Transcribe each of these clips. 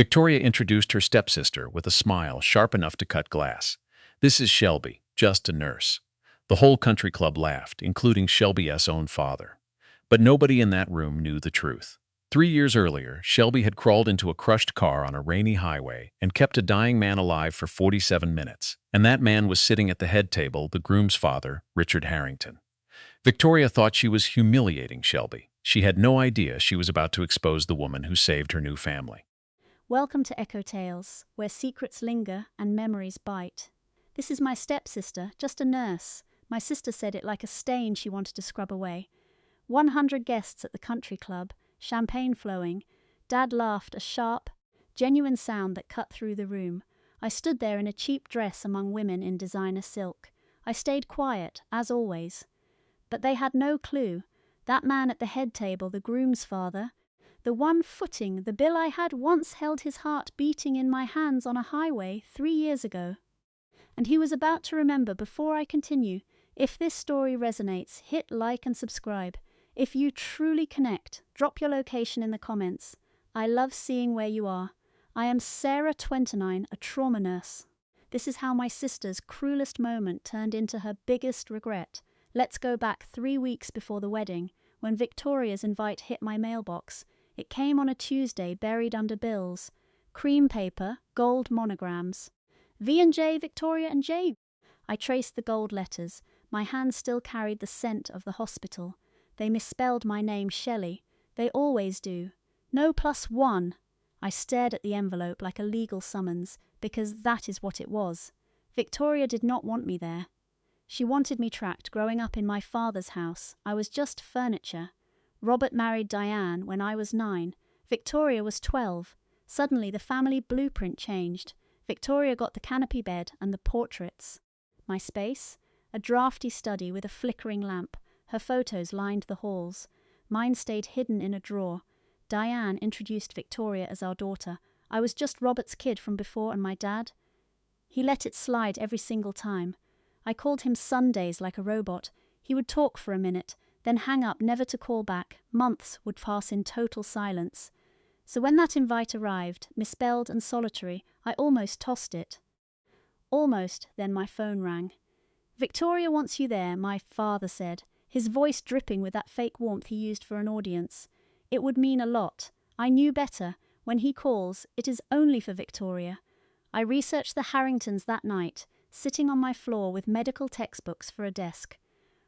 Victoria introduced her stepsister with a smile sharp enough to cut glass. "This is Shelby, just a nurse." The whole country club laughed, including Shelby's own father. But nobody in that room knew the truth. 3 years earlier, Shelby had crawled into a crushed car on a rainy highway and kept a dying man alive for 47 minutes. And that man was sitting at the head table, the groom's father, Richard Harrington. Victoria thought she was humiliating Shelby. She had no idea she was about to expose the woman who saved her new family. Welcome to Echo Tales, where secrets linger and memories bite. This is my stepsister, just a nurse. My sister said it like a stain she wanted to scrub away. 100 guests at the country club, champagne flowing. Dad laughed, a sharp, genuine sound that cut through the room. I stood there in a cheap dress among women in designer silk. I stayed quiet, as always. But they had no clue. That man at the head table, the groom's father, the one footing the bill I had once held his heart beating in my hands on a highway 3 years ago. And he was about to remember before I continue. If this story resonates, hit like and subscribe. If you truly connect, drop your location in the comments. I love seeing where you are. I am Sarah, 29, a trauma nurse. This is how my sister's cruelest moment turned into her biggest regret. Let's go back 3 weeks before the wedding, when Victoria's invite hit my mailbox. It came on a Tuesday, buried under bills. Cream paper, gold monograms. V&J, Victoria and J. I traced the gold letters. My hand still carried the scent of the hospital. They misspelled my name Shelley. They always do. No +1. I stared at the envelope like a legal summons, because that is what it was. Victoria did not want me there. She wanted me tracked growing up in my father's house. I was just furniture. Robert married Diane when I was 9. Victoria was 12. Suddenly the family blueprint changed. Victoria got the canopy bed and the portraits. My space? A drafty study with a flickering lamp. Her photos lined the halls. Mine stayed hidden in a drawer. Diane introduced Victoria as our daughter. I was just Robert's kid from before, and my dad? He let it slide every single time. I called him Sundays like a robot. He would talk for a minute, then hang up, never to call back. Months would pass in total silence. So when that invite arrived, misspelled and solitary, I almost tossed it. Almost, then my phone rang. "Victoria wants you there," my father said, his voice dripping with that fake warmth he used for an audience. It would mean a lot. I knew better. When he calls, it is only for Victoria. I researched the Harringtons that night, sitting on my floor with medical textbooks for a desk.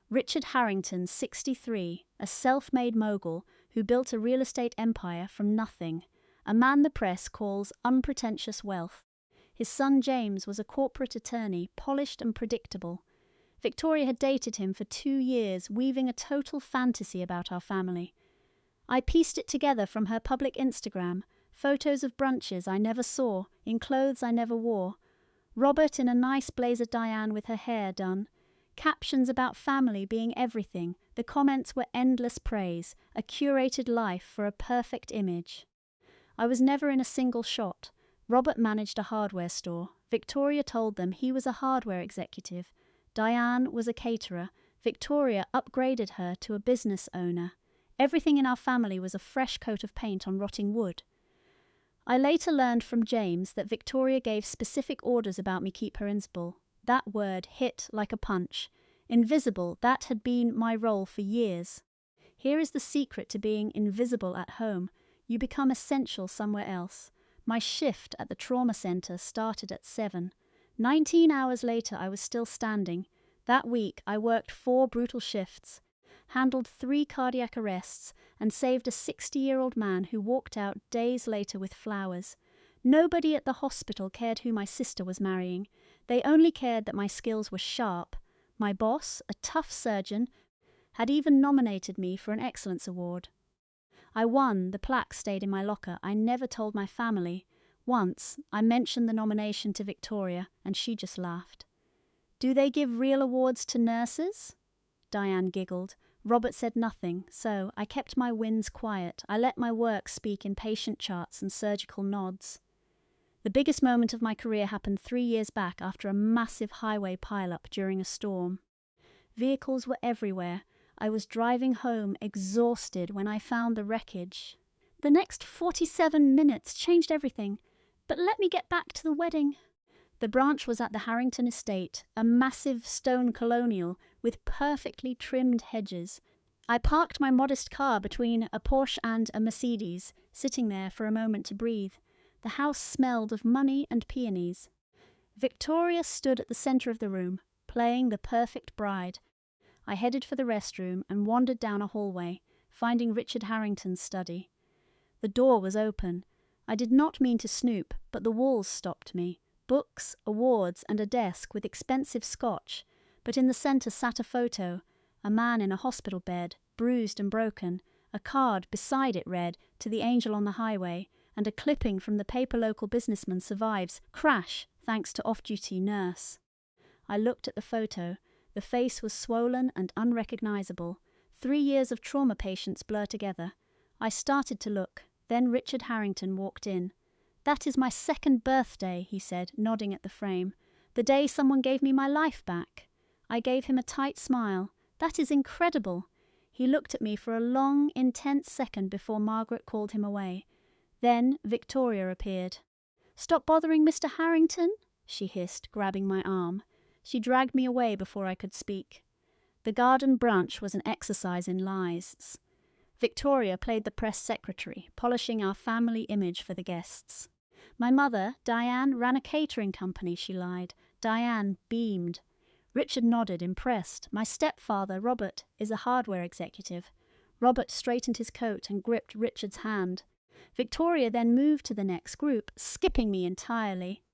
Richard Harrington, 63, a self-made mogul who built a real estate empire from nothing, a man the press calls unpretentious wealth. His son James was a corporate attorney, polished and predictable. Victoria had dated him for 2 years, weaving a total fantasy about our family. I pieced it together from her public Instagram, photos of brunches I never saw, in clothes I never wore. Robert in a nice blazer, Diane with her hair done. Captions about family being everything. The comments were endless praise, a curated life for a perfect image. I was never in a single shot. Robert managed a hardware store. Victoria told them he was a hardware executive. Diane was a caterer. Victoria upgraded her to a business owner. Everything in our family was a fresh coat of paint on rotting wood. I later learned from James that Victoria gave specific orders about me keep her invisible. That word hit like a punch. Invisible, that had been my role for years. Here is the secret to being invisible at home. You become essential somewhere else. My shift at the trauma center started at 7. 19 hours later, I was still standing. That week, I worked 4 brutal shifts, handled 3 cardiac arrests, and saved a 60-year-old man who walked out days later with flowers. Nobody at the hospital cared who my sister was marrying. They only cared that my skills were sharp. My boss, a tough surgeon, had even nominated me for an Excellence Award. I won. The plaque stayed in my locker. I never told my family. Once, I mentioned the nomination to Victoria, and she just laughed. "Do they give real awards to nurses?" Diane giggled. Robert said nothing, so I kept my wins quiet. I let my work speak in patient charts and surgical nods. The biggest moment of my career happened 3 years back after a massive highway pileup during a storm. Vehicles were everywhere. I was driving home exhausted when I found the wreckage. The next 47 minutes changed everything. But let me get back to the wedding. The branch was at the Harrington estate, a massive stone colonial with perfectly trimmed hedges. I parked my modest car between a Porsche and a Mercedes, sitting there for a moment to breathe. The house smelled of money and peonies. Victoria stood at the centre of the room, playing the perfect bride. I headed for the restroom and wandered down a hallway, finding Richard Harrington's study. The door was open. I did not mean to snoop, but the walls stopped me. Books, awards, and a desk with expensive scotch, but in the centre sat a photo, a man in a hospital bed, bruised and broken. A card beside it read, "To the angel on the highway," and a clipping from the paper local businessman survives, crash, thanks to off-duty nurse. I looked at the photo. The face was swollen and unrecognisable. 3 years of trauma patients blur together. I started to look. Then Richard Harrington walked in. "That is my 2nd birthday," he said, nodding at the frame. "The day someone gave me my life back." I gave him a tight smile. "That is incredible." He looked at me for a long, intense second before Margaret called him away. Then Victoria appeared. "Stop bothering Mr. Harrington," she hissed, grabbing my arm. She dragged me away before I could speak. The garden brunch was an exercise in lies. Victoria played the press secretary, polishing our family image for the guests. "My mother, Diane, ran a catering company," she lied. Diane beamed. Richard nodded, impressed. "My stepfather, Robert, is a hardware executive." Robert straightened his coat and gripped Richard's hand. Victoria then moved to the next group, skipping me entirely.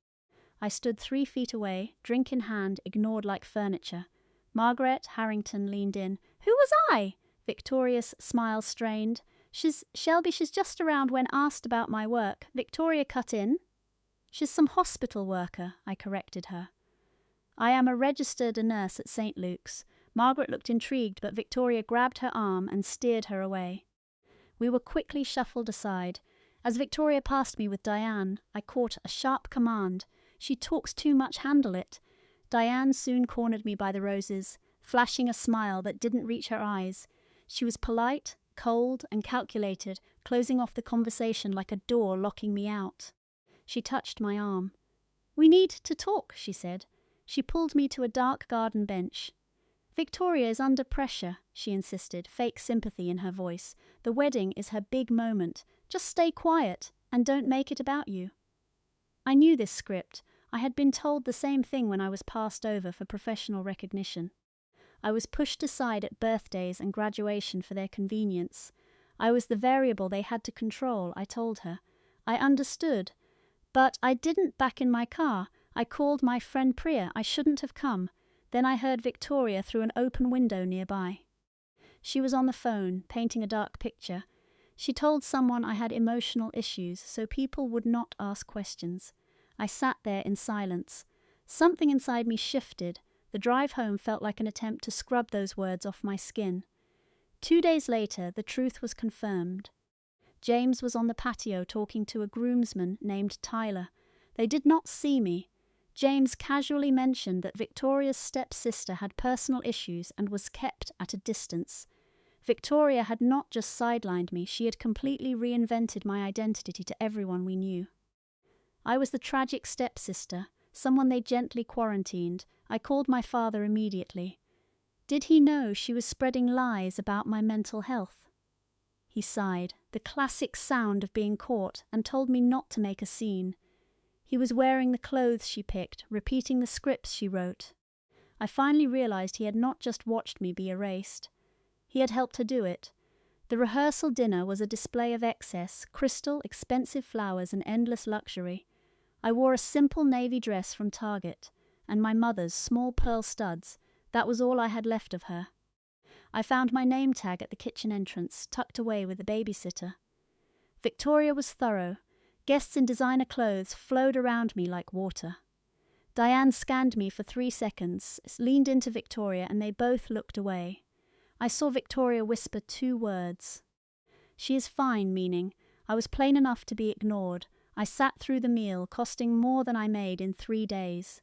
I stood 3 feet away, drink in hand, ignored like furniture. Margaret Harrington leaned in. "Who was I?" Victoria's smile strained. She's just around when asked about my work." Victoria cut in. "She's some hospital worker," I corrected her. "I am a registered nurse at St. Luke's." Margaret looked intrigued, but Victoria grabbed her arm and steered her away. We were quickly shuffled aside. As Victoria passed me with Diane, I caught a sharp command. "She talks too much, handle it." Diane soon cornered me by the roses, flashing a smile that didn't reach her eyes. She was polite, cold, and calculated, closing off the conversation like a door locking me out. She touched my arm. "We need to talk," she said. She pulled me to a dark garden bench. "Victoria is under pressure," she insisted, fake sympathy in her voice. "The wedding is her big moment. Just stay quiet and don't make it about you." I knew this script. I had been told the same thing when I was passed over for professional recognition. I was pushed aside at birthdays and graduation for their convenience. I was the variable they had to control, I told her. I understood. But I didn't back in my car. I called my friend Priya. I shouldn't have come. Then I heard Victoria through an open window nearby. She was on the phone, painting a dark picture. She told someone I had emotional issues, so people would not ask questions. I sat there in silence. Something inside me shifted. The drive home felt like an attempt to scrub those words off my skin. 2 days later, the truth was confirmed. James was on the patio talking to a groomsman named Tyler. They did not see me. James casually mentioned that Victoria's stepsister had personal issues and was kept at a distance. Victoria had not just sidelined me, she had completely reinvented my identity to everyone we knew. I was the tragic stepsister, someone they gently quarantined. I called my father immediately. Did he know she was spreading lies about my mental health? He sighed, the classic sound of being caught, and told me not to make a scene. He was wearing the clothes she picked, repeating the scripts she wrote. I finally realized he had not just watched me be erased. He had helped her do it. The rehearsal dinner was a display of excess, crystal, expensive flowers, and endless luxury. I wore a simple navy dress from Target, and my mother's small pearl studs. That was all I had left of her. I found my name tag at the kitchen entrance, tucked away with the babysitter. Victoria was thorough. Guests in designer clothes flowed around me like water. Diane scanned me for 3 seconds, leaned into Victoria, and they both looked away. I saw Victoria whisper 2 words. "She is fine," meaning I was plain enough to be ignored. I sat through the meal, costing more than I made in 3 days.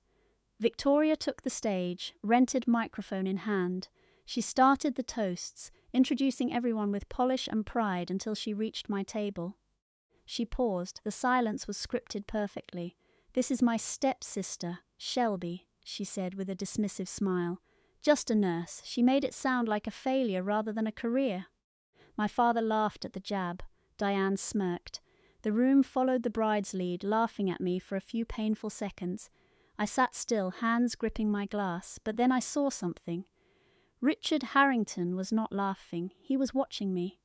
Victoria took the stage, rented microphone in hand. She started the toasts, introducing everyone with polish and pride until she reached my table. She paused. The silence was scripted perfectly. "This is my stepsister, Shelby," she said with a dismissive smile. "Just a nurse." She made it sound like a failure rather than a career. My father laughed at the jab. Diane smirked. The room followed the bride's lead, laughing at me for a few painful seconds. I sat still, hands gripping my glass, but then I saw something. Richard Harrington was not laughing. He was watching me.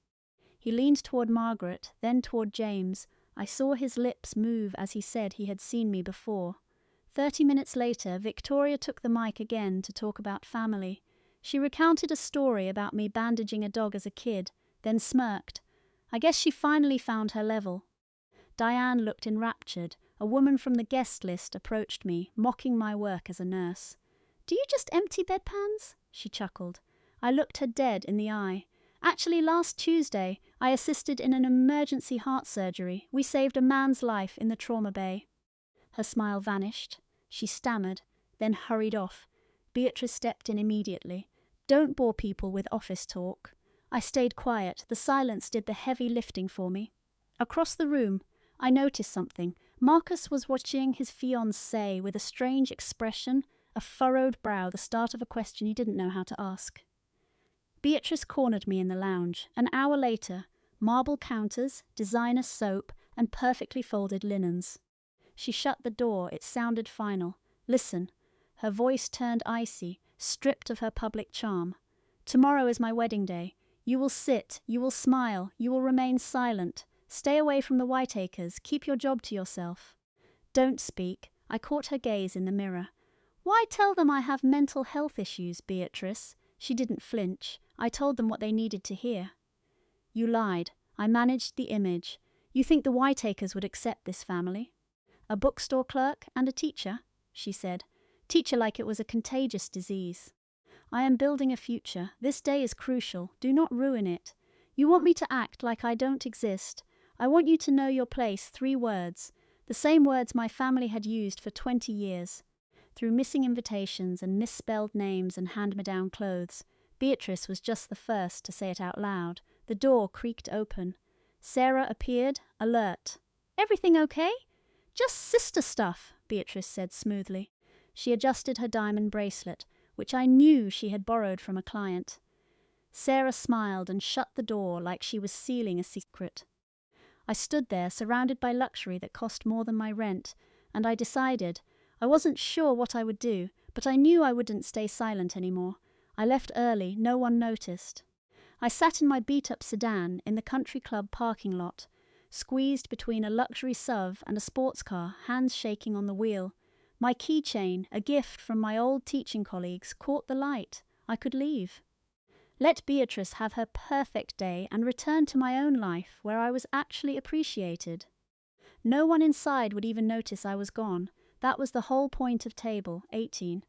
He leaned toward Margaret, then toward James. I saw his lips move as he said he had seen me before. 30 minutes later, Victoria took the mic again to talk about family. She recounted a story about me bandaging a dog as a kid, then smirked. I guess she finally found her level. Diane looked enraptured. A woman from the guest list approached me, mocking my work as a nurse. "Do you just empty bedpans?" she chuckled. I looked her dead in the eye. "Actually, last Tuesday, I assisted in an emergency heart surgery. We saved a man's life in the trauma bay." Her smile vanished. She stammered, then hurried off. Beatrice stepped in immediately. "Don't bore people with office talk." I stayed quiet. The silence did the heavy lifting for me. Across the room, I noticed something. Marcus was watching his fiancée with a strange expression, a furrowed brow, the start of a question he didn't know how to ask. Beatrice cornered me in the lounge. An hour later, marble counters, designer soap, and perfectly folded linens. She shut the door. It sounded final. "Listen." Her voice turned icy, stripped of her public charm. "Tomorrow is my wedding day. You will sit, you will smile, you will remain silent. Stay away from the Whiteacres. Keep your job to yourself." "Don't speak." I caught her gaze in the mirror. "Why tell them I have mental health issues, Beatrice?" She didn't flinch. I told them what they needed to hear. "You lied. I managed the image. You think the Whiteacres would accept this family?" "A bookstore clerk and a teacher," she said. "Teacher like it was a contagious disease." "I am building a future. This day is crucial. Do not ruin it. You want me to act like I don't exist. I want you to know your place. 3 words. The same words my family had used for 20 years. Through missing invitations and misspelled names and hand-me-down clothes, Beatrice was just the first to say it out loud. The door creaked open. Sarah appeared, alert. "Everything okay?" "Just sister stuff," Beatrice said smoothly. She adjusted her diamond bracelet, which I knew she had borrowed from a client. Sarah smiled and shut the door like she was sealing a secret. I stood there, surrounded by luxury that cost more than my rent, and I decided. I wasn't sure what I would do, but I knew I wouldn't stay silent anymore. I left early. No one noticed. I sat in my beat-up sedan in the country club parking lot, squeezed between a luxury SUV and a sports car, hands shaking on the wheel. My keychain, a gift from my old teaching colleagues, caught the light. I could leave. Let Beatrice have her perfect day and return to my own life where I was actually appreciated. No one inside would even notice I was gone. That was the whole point of table 18.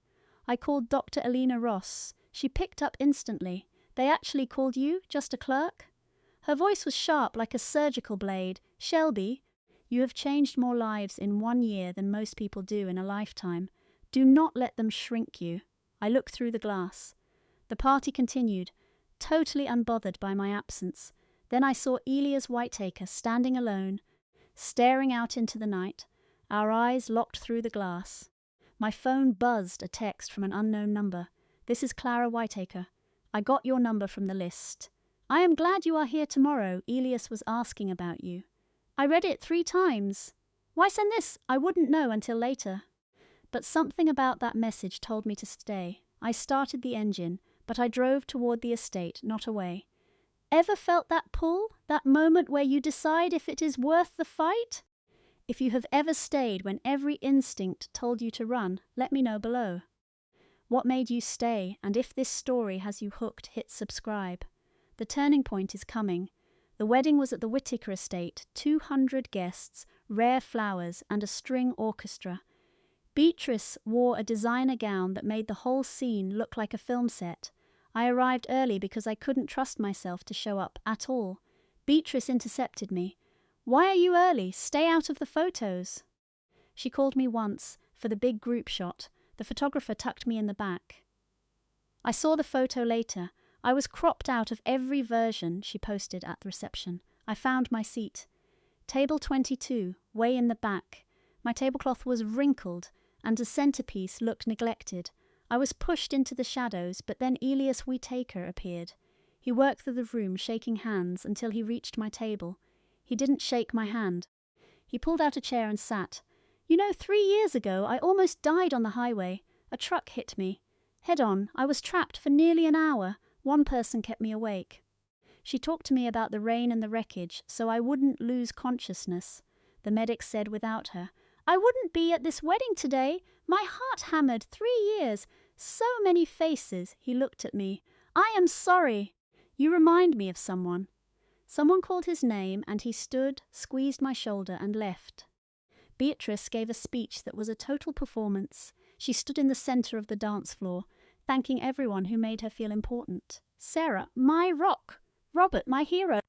I called Dr. Alina Ross. She picked up instantly. "They actually called you, just a clerk?" Her voice was sharp like a surgical blade. "Shelby, you have changed more lives in 1 year than most people do in a lifetime. Do not let them shrink you." I looked through the glass. The party continued, totally unbothered by my absence. Then I saw Elia's Whiteacre standing alone, staring out into the night, our eyes locked through the glass. My phone buzzed a text from an unknown number. "This is Clara Whiteacre. I got your number from the list. I am glad you are here tomorrow. Elias was asking about you. I read it 3 times. Why send this? I wouldn't know until later." But something about that message told me to stay. I started the engine, but I drove toward the estate, not away. Ever felt that pull? That moment where you decide if it is worth the fight? If you have ever stayed when every instinct told you to run, let me know below. What made you stay? And if this story has you hooked, hit subscribe. The turning point is coming. The wedding was at the Whittaker estate, 200 guests, rare flowers, and a string orchestra. Beatrice wore a designer gown that made the whole scene look like a film set. I arrived early because I couldn't trust myself to show up at all. Beatrice intercepted me. "Why are you early? Stay out of the photos." She called me once for the big group shot. The photographer tucked me in the back. I saw the photo later. I was cropped out of every version she posted at the reception. I found my seat. Table 22, way in the back. My tablecloth was wrinkled, and the centerpiece looked neglected. I was pushed into the shadows, but then Elias Whittaker appeared. He worked through the room, shaking hands, until he reached my table. He didn't shake my hand. He pulled out a chair and sat. You know, 3 years ago, I almost died on the highway. A truck hit me. Head on. I was trapped for nearly an hour. One person kept me awake. She talked to me about the rain and the wreckage, so I wouldn't lose consciousness. The medic said without her, I wouldn't be at this wedding today. My heart hammered 3 years. So many faces. He looked at me. I am sorry. You remind me of someone. Someone called his name, and he stood, squeezed my shoulder, and left. Beatrice gave a speech that was a total performance. She stood in the center of the dance floor, thanking everyone who made her feel important. Sarah, my rock. Robert, my hero.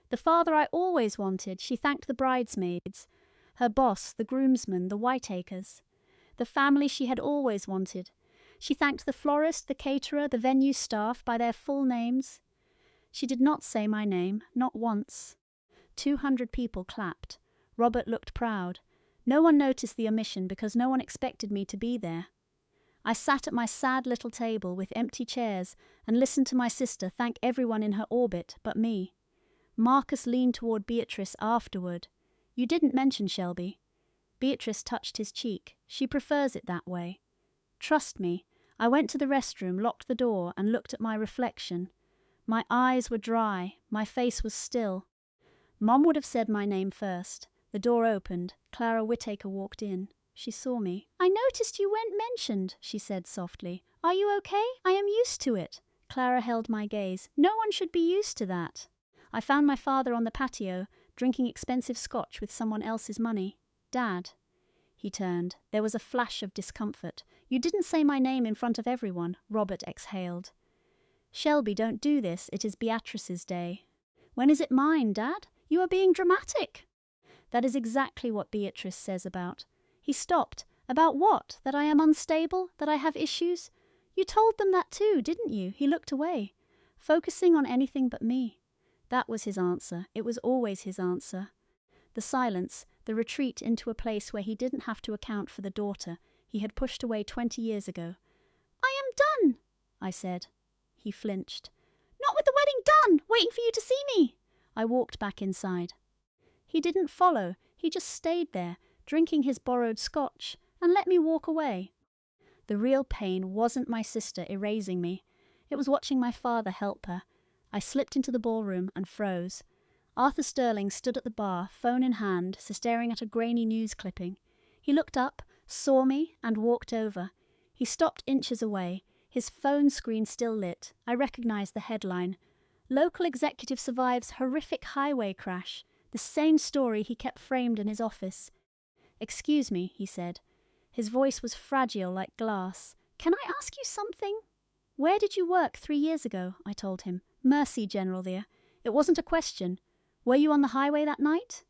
The father I always wanted. She thanked the bridesmaids, her boss, the groomsmen, the Whittakers. The family she had always wanted. She thanked the florist, the caterer, the venue staff by their full names. She did not say my name, not once. 200 people clapped. Robert looked proud. No one noticed the omission because no one expected me to be there. I sat at my sad little table with empty chairs and listened to my sister thank everyone in her orbit but me. Marcus leaned toward Beatrice afterward. You didn't mention Shelby. Beatrice touched his cheek. She prefers it that way. Trust me, I went to the restroom, locked the door, and looked at my reflection. My eyes were dry. My face was still. Mom would have said my name first. The door opened. Clara Whittaker walked in. She saw me. I noticed you weren't mentioned, she said softly. Are you okay? I am used to it. Clara held my gaze. No one should be used to that. I found my father on the patio, drinking expensive scotch with someone else's money. Dad. He turned. There was a flash of discomfort. You didn't say my name in front of everyone, Robert exhaled. Shelby, don't do this. It is Beatrice's day. When is it mine, Dad? You are being dramatic. That is exactly what Beatrice says about. He stopped. About what? That I am unstable? That I have issues? You told them that too, didn't you? He looked away, focusing on anything but me. That was his answer. It was always his answer. The silence, the retreat into a place where he didn't have to account for the daughter he had pushed away 20 years ago. I am done, I said. He flinched. Not with the wedding done, waiting for you to see me. I walked back inside. He didn't follow. He just stayed there, drinking his borrowed scotch, and let me walk away. The real pain wasn't my sister erasing me. It was watching my father help her. I slipped into the ballroom and froze. Arthur Sterling stood at the bar, phone in hand, staring at a grainy news clipping. He looked up, saw me, and walked over. He stopped inches away, his phone screen still lit. I recognized the headline. Local executive survives horrific highway crash. The same story he kept framed in his office. Excuse me, he said. His voice was fragile like glass. Can I ask you something? Where did you work 3 years ago? I told him. Mercy, General Lear. It wasn't a question. Were you on the highway that night?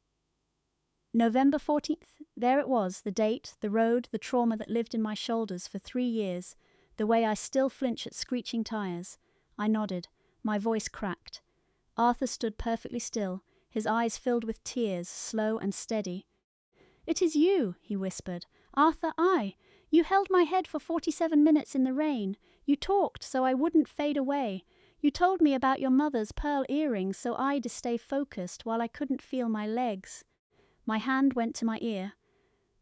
November 14th. There it was, the date, the road, the trauma that lived in my shoulders for 3 years, the way I still flinch at screeching tires. I nodded. My voice cracked. Arthur stood perfectly still, his eyes filled with tears, slow and steady. It is you, he whispered. Arthur, You held my head for 47 minutes in the rain. You talked so I wouldn't fade away. You told me about your mother's pearl earrings so I'd stay focused while I couldn't feel my legs. My hand went to my ear.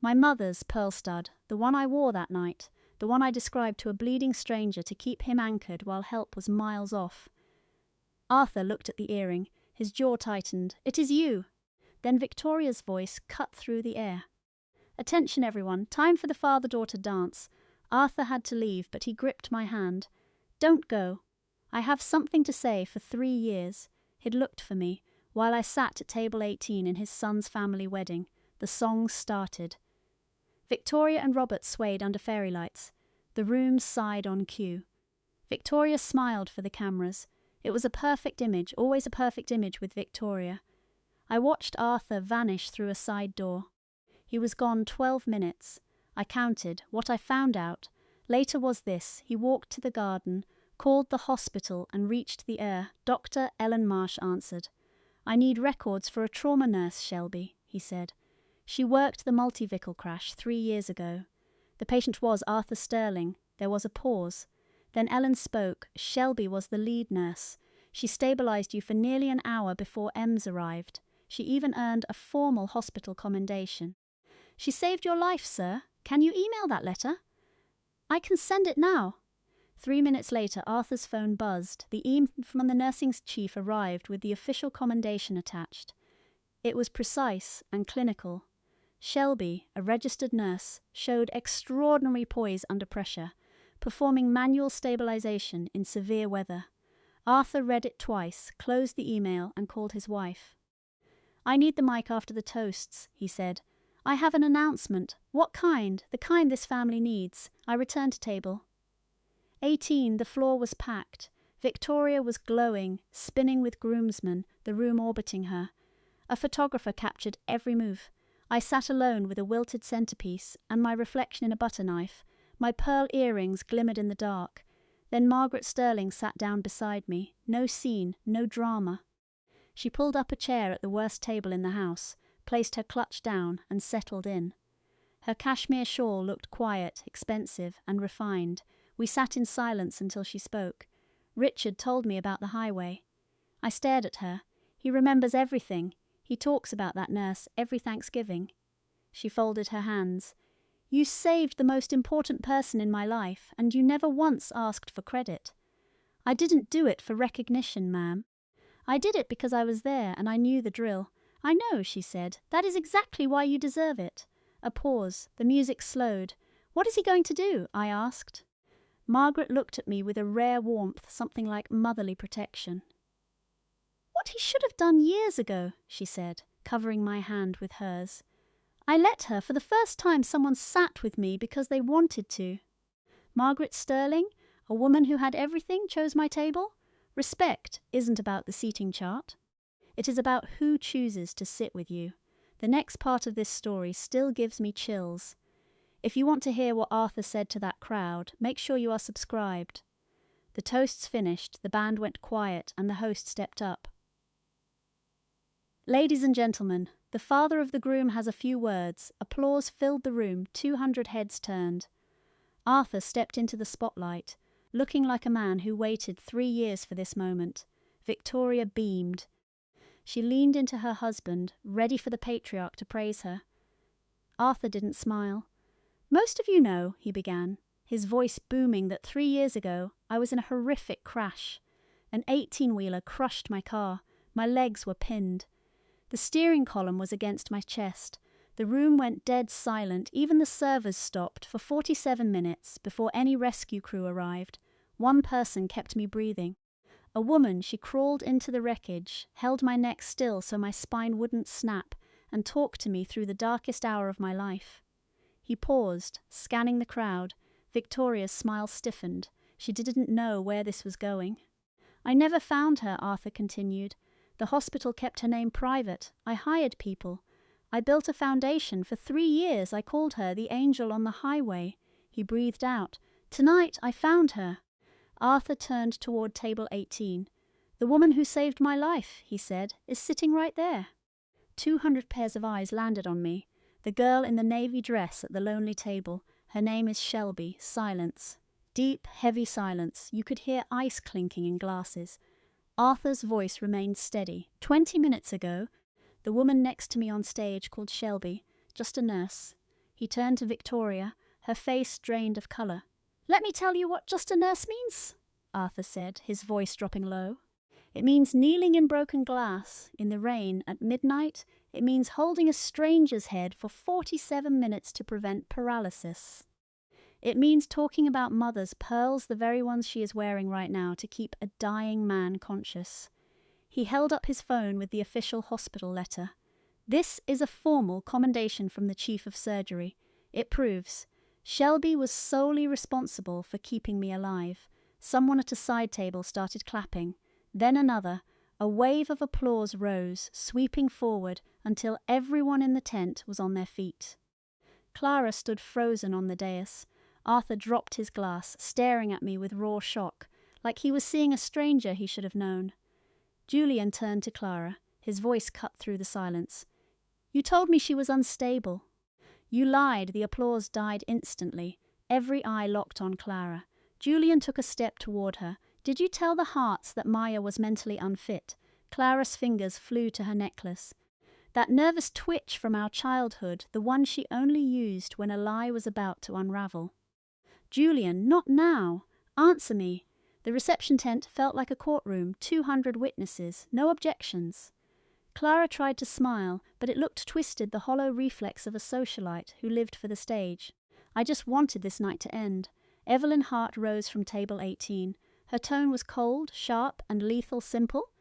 My mother's pearl stud, the one I wore that night, the one I described to a bleeding stranger to keep him anchored while help was miles off. Arthur looked at the earring. His jaw tightened. It is you. Then Victoria's voice cut through the air. Attention, everyone. Time for the father-daughter dance. Arthur had to leave, but he gripped my hand. Don't go. I have something to say for 3 years. He'd looked for me, while I sat at table 18 in his son's family wedding. The songs started. Victoria and Robert swayed under fairy lights. The room sighed on cue. Victoria smiled for the cameras. It was a perfect image, always a perfect image with Victoria. I watched Arthur vanish through a side door. He was gone 12 minutes. I counted. What I found out later was this. He walked to the garden, Called the hospital and reached the air. Dr. Ellen Marsh answered. I need records for a trauma nurse, Shelby, he said. She worked the multi-vehicle crash 3 years ago. The patient was Arthur Sterling. There was a pause. Then Ellen spoke. Shelby was the lead nurse. She stabilized you for nearly an hour before EMS arrived. She even earned a formal hospital commendation. She saved your life, sir. Can you email that letter? I can send it now. 3 minutes later, Arthur's phone buzzed. The email from the nursing chief arrived with the official commendation attached. It was precise and clinical. Shelby, a registered nurse, showed extraordinary poise under pressure, performing manual stabilization in severe weather. Arthur read it twice, closed the email, and called his wife. I need the mic after the toasts, he said. I have an announcement. What kind? The kind this family needs. I returned to table. 18, the floor was packed. Victoria was glowing, spinning with groomsmen, the room orbiting her. A photographer captured every move. I sat alone with a wilted centerpiece and my reflection in a butter knife. My pearl earrings glimmered in the dark. Then Margaret Sterling sat down beside me. No scene, no drama. She pulled up a chair at the worst table in the house, placed her clutch down, and settled in. Her cashmere shawl looked quiet, expensive, and refined. We sat in silence until she spoke. Richard told me about the highway. I stared at her. He remembers everything. He talks about that nurse every Thanksgiving. She folded her hands. You saved the most important person in my life, and you never once asked for credit. I didn't do it for recognition, ma'am. I did it because I was there and I knew the drill. I know, she said. That is exactly why you deserve it. A pause. The music slowed. What is he going to do? I asked. Margaret looked at me with a rare warmth, something like motherly protection. What he should have done years ago, she said, covering my hand with hers. I let her, for the first time someone sat with me because they wanted to. Margaret Sterling, a woman who had everything, chose my table. Respect isn't about the seating chart. It is about who chooses to sit with you. The next part of this story still gives me chills. If you want to hear what Arthur said to that crowd, make sure you are subscribed. The toasts finished, the band went quiet, and the host stepped up. Ladies and gentlemen, the father of the groom has a few words. Applause filled the room, 200 heads turned. Arthur stepped into the spotlight, looking like a man who waited 3 years for this moment. Victoria beamed. She leaned into her husband, ready for the patriarch to praise her. Arthur didn't smile. Most of you know, he began, his voice booming, that 3 years ago I was in a horrific crash. An 18-wheeler crushed my car. My legs were pinned. The steering column was against my chest. The room went dead silent. Even the servers stopped for 47 minutes before any rescue crew arrived. One person kept me breathing. A woman, she crawled into the wreckage, held my neck still so my spine wouldn't snap, and talked to me through the darkest hour of my life. He paused, scanning the crowd. Victoria's smile stiffened. She didn't know where this was going. I never found her, Arthur continued. The hospital kept her name private. I hired people. I built a foundation. For 3 years I called her the angel on the highway. He breathed out. Tonight I found her. Arthur turned toward table 18. The woman who saved my life, he said, is sitting right there. 200 pairs of eyes landed on me. The girl in the navy dress at the lonely table. Her name is Shelby. Silence. Deep, heavy silence. You could hear ice clinking in glasses. Arthur's voice remained steady. 20 minutes ago, the woman next to me on stage called Shelby, just a nurse. He turned to Victoria, her face drained of colour. Let me tell you what just a nurse means, Arthur said, his voice dropping low. It means kneeling in broken glass, in the rain, at midnight. It means holding a stranger's head for 47 minutes to prevent paralysis. It means talking about mother's pearls, the very ones she is wearing right now, to keep a dying man conscious. He held up his phone with the official hospital letter. This is a formal commendation from the chief of surgery. It proves Shelby was solely responsible for keeping me alive. Someone at a side table started clapping. Then another. A wave of applause rose, sweeping forward until everyone in the tent was on their feet. Clara stood frozen on the dais. Arthur dropped his glass, staring at me with raw shock. like he was seeing a stranger he should have known. Julian turned to Clara, his voice cut through the silence. "You told me she was unstable." "You lied." The applause died instantly. Every eye locked on Clara. Julian took a step toward her. "Did you tell the Harts that Maya was mentally unfit?" Clara's fingers flew to her necklace. That nervous twitch from our childhood, the one she only used when a lie was about to unravel. "Julian, not now. Answer me." The reception tent felt like a courtroom, 200 witnesses, no objections. Clara tried to smile, but it looked twisted, the hollow reflex of a socialite who lived for the stage. "I just wanted this night to end." Evelyn Hart rose from table 18. Her tone was cold, sharp, and lethal simple.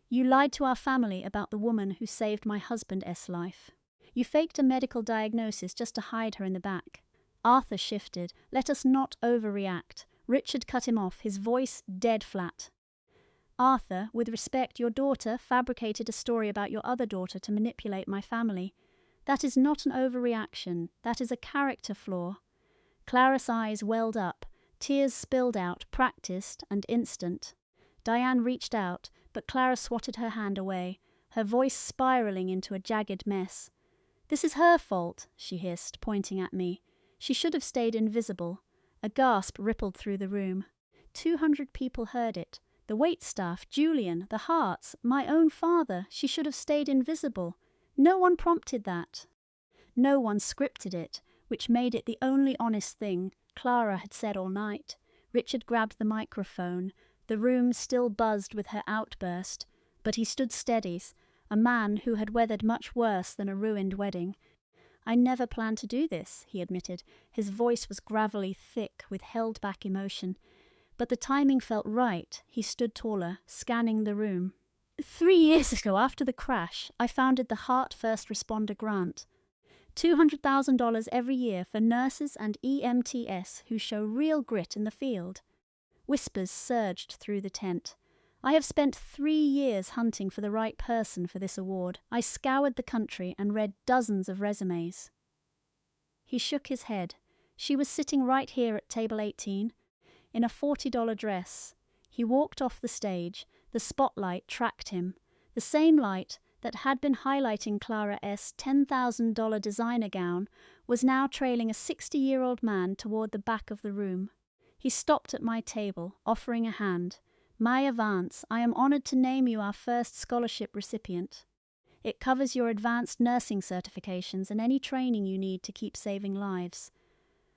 "You lied to our family about the woman who saved my husband's life. You faked a medical diagnosis just to hide her in the back." Arthur shifted. "Let us not overreact." Richard cut him off, his voice dead flat. "Arthur, with respect, your daughter fabricated a story about your other daughter to manipulate my family. That is not an overreaction. That is a character flaw." Clara's eyes welled up. Tears spilled out, practiced and instant. Diane reached out, but Clara swatted her hand away, her voice spiraling into a jagged mess. "This is her fault," she hissed, pointing at me. "She should have stayed invisible." A gasp rippled through the room. 200 people heard it. The waitstaff, Julian, the Harts, my own father. She should have stayed invisible. No one prompted that. No one scripted it, which made it the only honest thing Clara had said all night. Richard grabbed the microphone. The room still buzzed with her outburst, but he stood steady, a man who had weathered much worse than a ruined wedding. "I never planned to do this," he admitted. His voice was gravelly thick with held-back emotion. But the timing felt right. He stood taller, scanning the room. 3 years ago, after the crash, I founded the Hart First Responder Grant. $200,000 every year for nurses and EMTs who show real grit in the field. Whispers surged through the tent. "I have spent 3 years hunting for the right person for this award. I scoured the country and read dozens of resumes." He shook his head. "She was sitting right here at table 18, in a $40 dress." He walked off the stage. The spotlight tracked him. The same light that had been highlighting Clara's $10,000 designer gown was now trailing a 60-year-old man toward the back of the room. He stopped at my table, offering a hand. "Maya Vance, I am honored to name you our first scholarship recipient. It covers your advanced nursing certifications and any training you need to keep saving lives."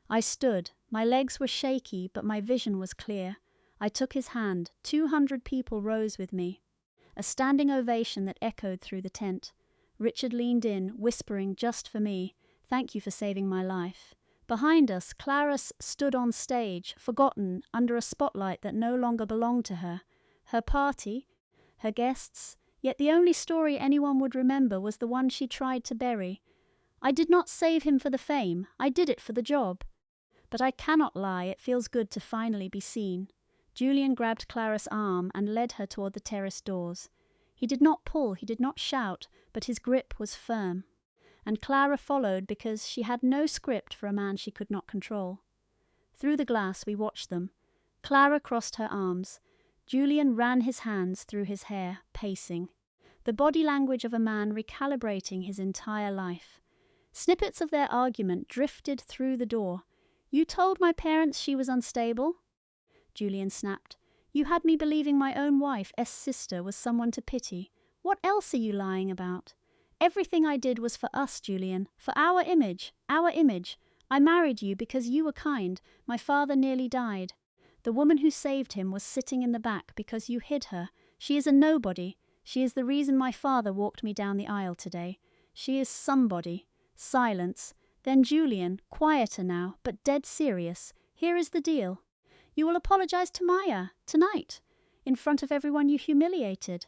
I stood. My legs were shaky, but my vision was clear. I took his hand. 200 people rose with me. A standing ovation that echoed through the tent. Richard leaned in, whispering just for me, "Thank you for saving my life." Behind us, Clara stood on stage, forgotten, under a spotlight that no longer belonged to her. Her party, her guests, yet the only story anyone would remember was the one she tried to bury. I did not save him for the fame. I did it for the job. But I cannot lie, it feels good to finally be seen. Julian grabbed Clara's arm and led her toward the terrace doors. He did not pull, he did not shout, but his grip was firm. And Clara followed because she had no script for a man she could not control. Through the glass we watched them. Clara crossed her arms. Julian ran his hands through his hair, pacing. The body language of a man recalibrating his entire life. Snippets of their argument drifted through the door. "You told my parents she was unstable?" Julian snapped. "You had me believing my own wife's sister was someone to pity. What else are you lying about?" "Everything I did was for us, Julian. For our image. Our image. I married you because you were kind. My father nearly died. The woman who saved him was sitting in the back because you hid her. She is a nobody. She is the reason my father walked me down the aisle today. She is somebody." Silence. Then Julian, quieter now, but dead serious. "Here is the deal. You will apologize to Maya, tonight, in front of everyone you humiliated.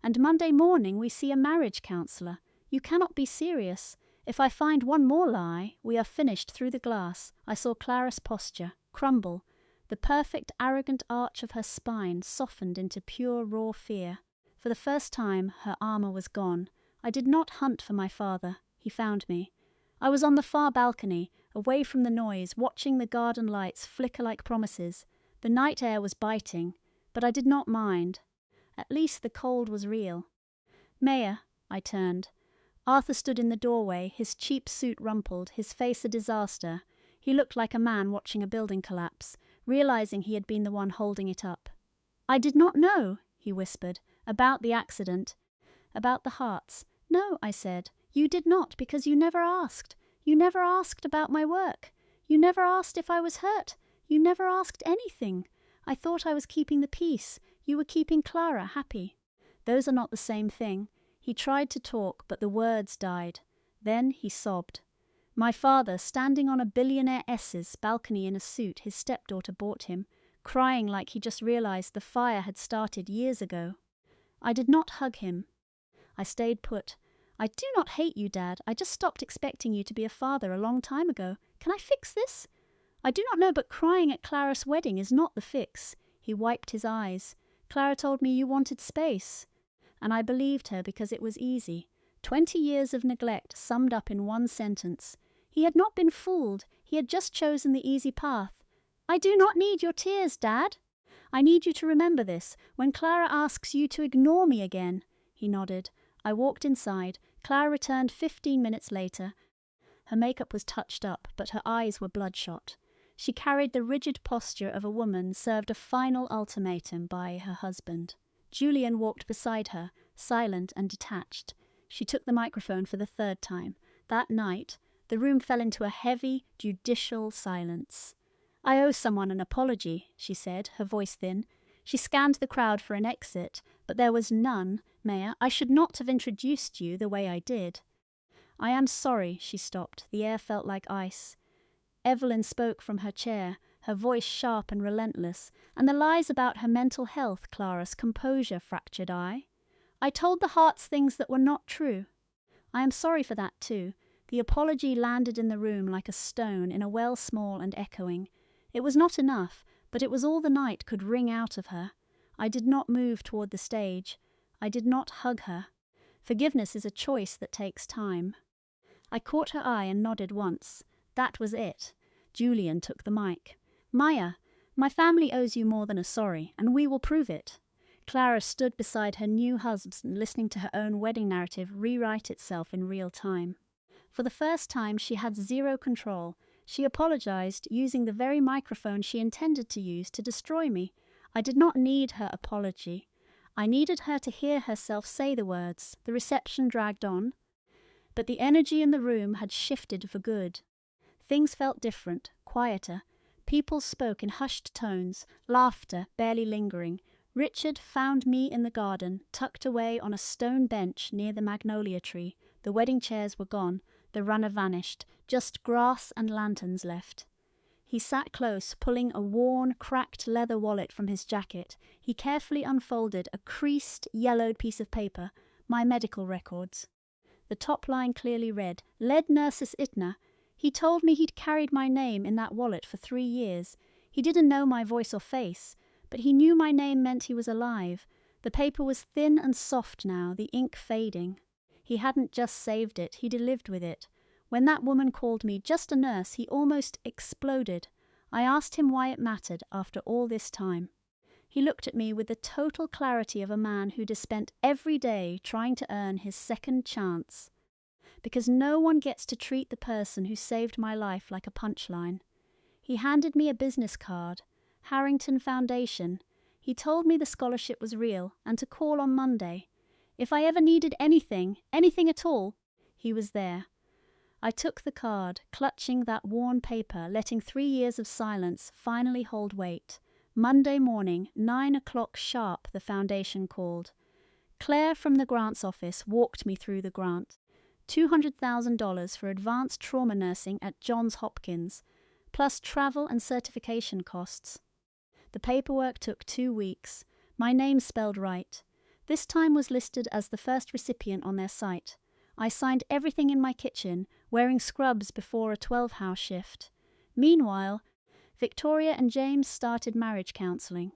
And Monday morning we see a marriage counselor. You cannot be serious. If I find one more lie, we are finished." Through the glass, I saw Clara's posture crumble. The perfect, arrogant arch of her spine softened into pure, raw fear. For the first time, her armor was gone. I did not hunt for my father. He found me. I was on the far balcony, away from the noise, watching the garden lights flicker like promises. The night air was biting, but I did not mind. At least the cold was real. "Mayor," I turned. Arthur stood in the doorway, his cheap suit rumpled, his face a disaster. He looked like a man watching a building collapse, realizing he had been the one holding it up. "I did not know," he whispered, "about the accident. About the hearts." "No," I said, "you did not, because you never asked. You never asked about my work. You never asked if I was hurt. You never asked anything. I thought I was keeping the peace. You were keeping Clara happy." Those are not the same thing. He tried to talk, but the words died. Then he sobbed. My father, standing on a billionaire S's balcony in a suit his stepdaughter bought him, crying like he just realized the fire had started years ago. I did not hug him. I stayed put. "I do not hate you, Dad. I just stopped expecting you to be a father a long time ago. Can I fix this?" "I do not know, but crying at Clara's wedding is not the fix." He wiped his eyes. "Clara told me you wanted space." And I believed her because it was easy. 20 years of neglect summed up in one sentence. He had not been fooled. He had just chosen the easy path. "I do not need your tears, Dad. I need you to remember this when Clara asks you to ignore me again." He nodded. I walked inside. Clara returned 15 minutes later. Her makeup was touched up, but her eyes were bloodshot. She carried the rigid posture of a woman served a final ultimatum by her husband. Julian walked beside her, silent and detached. She took the microphone for the third time. That night, the room fell into a heavy, judicial silence. "I owe someone an apology," she said, her voice thin. She scanned the crowd for an exit, but there was none. "Mayor, I should not have introduced you the way I did." "I am sorry," she stopped. The air felt like ice. Evelyn spoke from her chair, her voice sharp and relentless. "And the lies about her mental health, Clara's composure fractured I told the Hearts things that were not true. I am sorry for that too." The apology landed in the room like a stone in a well small and echoing. It was not enough, but it was all the night could wring out of her. I did not move toward the stage. I did not hug her. Forgiveness is a choice that takes time. I caught her eye and nodded once. That was it. Julian took the mic. "Maya, my family owes you more than a sorry, and we will prove it." Clara stood beside her new husband, listening to her own wedding narrative rewrite itself in real time. For the first time, she had zero control. She apologized, using the very microphone she intended to use to destroy me. I did not need her apology. I needed her to hear herself say the words. The reception dragged on. But the energy in the room had shifted for good. Things felt different, quieter. People spoke in hushed tones, laughter barely lingering. Richard found me in the garden, tucked away on a stone bench near the magnolia tree. The wedding chairs were gone. The runner vanished. Just grass and lanterns left. He sat close, pulling a worn, cracked leather wallet from his jacket. He carefully unfolded a creased, yellowed piece of paper, my medical records. The top line clearly read, "Lead nurses Itna." He told me he'd carried my name in that wallet for 3 years. He didn't know my voice or face, but he knew my name meant he was alive. The paper was thin and soft now, the ink fading. He hadn't just saved it, he'd lived with it. When that woman called me just a nurse, he almost exploded. I asked him why it mattered after all this time. He looked at me with the total clarity of a man who'd spent every day trying to earn his second chance. Because no one gets to treat the person who saved my life like a punchline. He handed me a business card, Harrington Foundation. He told me the scholarship was real and to call on Monday. If I ever needed anything at all, he was there. I took the card, clutching that worn paper, letting 3 years of silence finally hold weight. Monday morning, 9 o'clock sharp, the foundation called. Claire from the grants office walked me through the grant. $200,000 for advanced trauma nursing at Johns Hopkins, plus travel and certification costs. The paperwork took 2 weeks. My name spelled right. This time was listed as the first recipient on their site. I signed everything in my kitchen, wearing scrubs before a 12-hour shift. Meanwhile, Victoria and James started marriage counselling.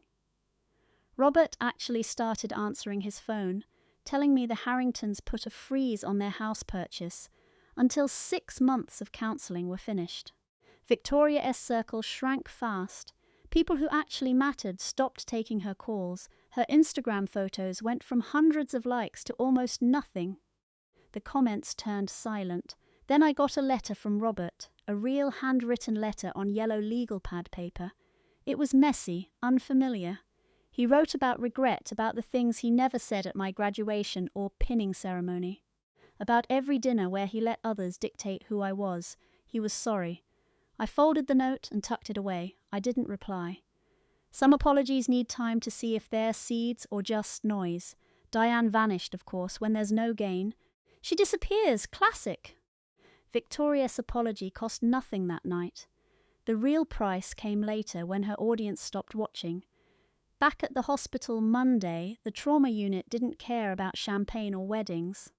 Robert actually started answering his phone, telling me the Harringtons put a freeze on their house purchase until 6 months of counselling were finished. Victoria's circle shrank fast. People who actually mattered stopped taking her calls. Her Instagram photos went from hundreds of likes to almost nothing. The comments turned silent. Then I got a letter from Robert, a real handwritten letter on yellow legal pad paper. It was messy, unfamiliar. He wrote about regret, about the things he never said at my graduation or pinning ceremony. About every dinner where he let others dictate who I was. He was sorry. I folded the note and tucked it away. I didn't reply. Some apologies need time to see if they're seeds or just noise. Diane vanished, of course, when there's no gain. She disappears, classic. Victoria's apology cost nothing that night. The real price came later when her audience stopped watching. Back at the hospital Monday, the trauma unit didn't care about champagne or weddings.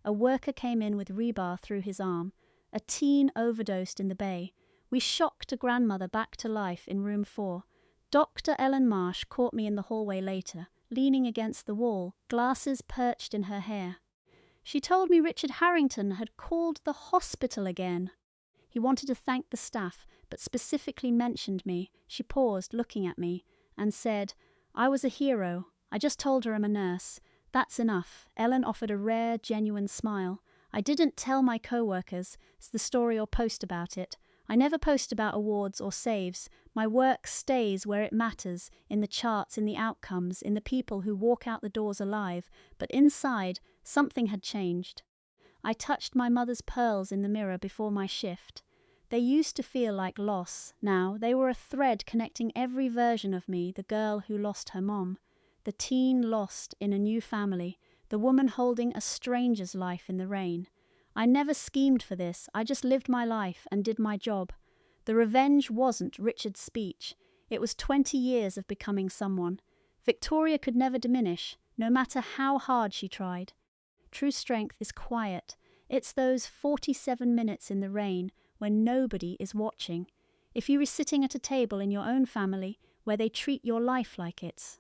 A worker came in with rebar through his arm. A teen overdosed in the bay. We shocked a grandmother back to life in room 4. Dr. Ellen Marsh caught me in the hallway later, leaning against the wall, glasses perched in her hair. She told me Richard Harrington had called the hospital again. He wanted to thank the staff, but specifically mentioned me. She paused, looking at me, and said, "I was a hero. I just told her I'm a nurse. That's enough." Ellen offered a rare, genuine smile. "I didn't tell my co-workers the story or post about it. I never post about awards or saves. My work stays where it matters, in the charts, in the outcomes, in the people who walk out the doors alive. But inside, something had changed. I touched my mother's pearls in the mirror before my shift. They used to feel like loss. Now they were a thread connecting every version of me, the girl who lost her mom, the teen lost in a new family, the woman holding a stranger's life in the rain. I never schemed for this. I just lived my life and did my job. The revenge wasn't Richard's speech. It was 20 years of becoming someone. Victoria could never diminish, no matter how hard she tried. True strength is quiet. It's those 47 minutes in the rain when nobody is watching. If you were sitting at a table in your own family where they treat your life like it's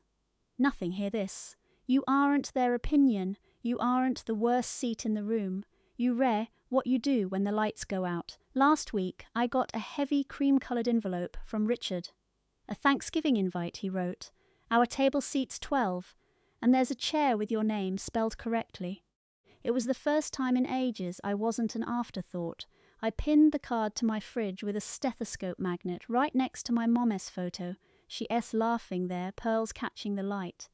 nothing, hear this. You aren't their opinion. You aren't the worst seat in the room. You re what you do when the lights go out. Last week, I got a heavy cream-coloured envelope from Richard. A Thanksgiving invite, he wrote. Our table seats 12, and there's a chair with your name spelled correctly. It was the first time in ages I wasn't an afterthought. I pinned the card to my fridge with a stethoscope magnet right next to my mom's photo. She laughing there, pearls catching the light.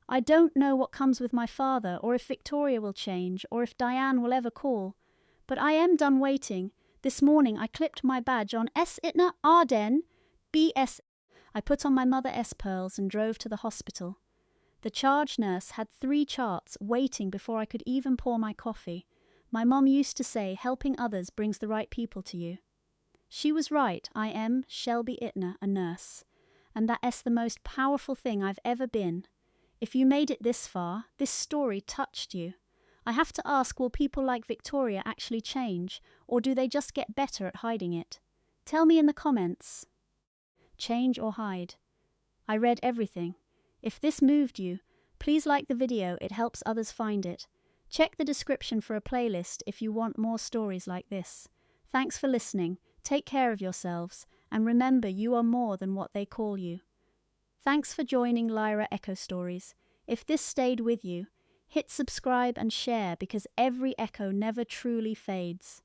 I don't know what comes with my father, or if Victoria will change, or if Diane will ever call. But I am done waiting. This morning I clipped my badge on S. Itna Arden, B.S. I put on my Mother S. pearls and drove to the hospital. The charge nurse had 3 charts waiting before I could even pour my coffee. My mom used to say, helping others brings the right people to you. She was right. I am, Shelby Itna, a nurse. And that is the most powerful thing I've ever been. If you made it this far, this story touched you. I have to ask, will people like Victoria actually change, or do they just get better at hiding it? Tell me in the comments. Change or hide? I read everything. If this moved you, please like the video, it helps others find it. Check the description for a playlist if you want more stories like this. Thanks for listening, take care of yourselves, and remember you are more than what they call you. Thanks for joining Lyra Echo Stories. If this stayed with you, hit subscribe and share because every echo never truly fades.